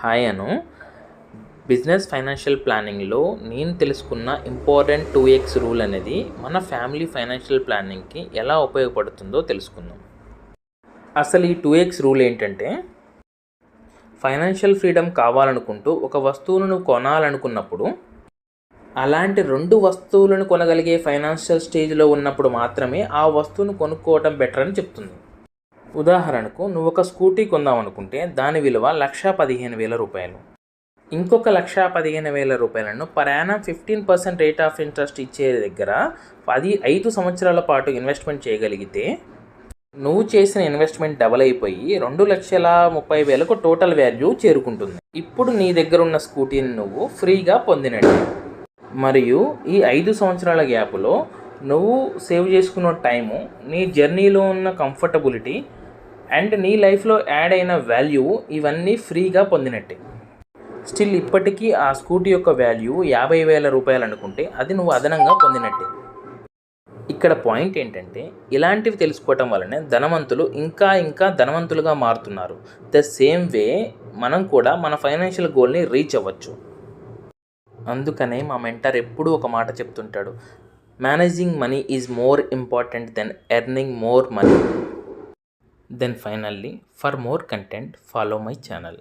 Hi అను. Business financial ప్లానింగ్లో నేను తెలుసుకున్న ఇంపార్టెంట్ 2x రూల్ అనేది మన ఫ్యామిలీ ఫైనాన్షియల్ ప్లానింగ్కి ఎలా ఉపయోగపడుతుందో తెలుసుకుందాం. అసలు ఈ 2x రూల్ ఏంటంటే, ఫైనాన్షియల్ ఫ్రీడమ్ కావాలనుకుంటూ ఒక వస్తువును కొనాలనుకున్నప్పుడు అలాంటి 2 వస్తువులను కొనగలిగే ఫైనాన్షియల్ స్టేజ్లో ఉన్నప్పుడు మాత్రమే ఆ వస్తువును కొనుక్కోవడం బెటర్ అని చెప్తుంది. ఉదాహరణకు, నువ్వు ఒక స్కూటీ కొందాం అనుకుంటే దాని విలువ 1,15,000 రూపాయలు. ఇంకొక 1,15,000 రూపాయలను per annum 15% rate of interest ఇచ్చే దగ్గర 5 సంవత్సరాల పాటు ఇన్వెస్ట్మెంట్ చేయగలిగితే నువ్వు చేసిన ఇన్వెస్ట్మెంట్ డబల్ అయిపోయి 2,30,000కు టోటల్ వాల్యూ చేరుకుంటుంది. ఇప్పుడు నీ దగ్గర ఉన్న స్కూటీని నువ్వు ఫ్రీగా పొందినట్టు. మరియు ఈ 5 సంవత్సరాల గ్యాప్లో నువ్వు సేవ్ చేసుకున్న టైము, నీ జర్నీలో ఉన్న కంఫర్టబిలిటీ అండ్ నీ లైఫ్లో యాడ్ అయిన వాల్యూ ఇవన్నీ ఫ్రీగా పొందినట్టే. స్టిల్ ఇప్పటికీ ఆ స్కూటీ యొక్క వాల్యూ 50,000 రూపాయలు అనుకుంటే అది నువ్వు అదనంగా పొందినట్టే. ఇక్కడ పాయింట్ ఏంటంటే, ఇలాంటివి తెలుసుకోవటం వల్లనే ధనవంతులు ఇంకా ధనవంతులుగా మారుతున్నారు. ద సేమ్ వే మనం కూడా మన ఫైనాన్షియల్ గోల్ని రీచ్ అవ్వచ్చు. అందుకనే మా మెంటర్ ఎప్పుడూ ఒక మాట చెప్తుంటాడు, managing money is more important than earning more money. Then finally, for more content, follow my channel.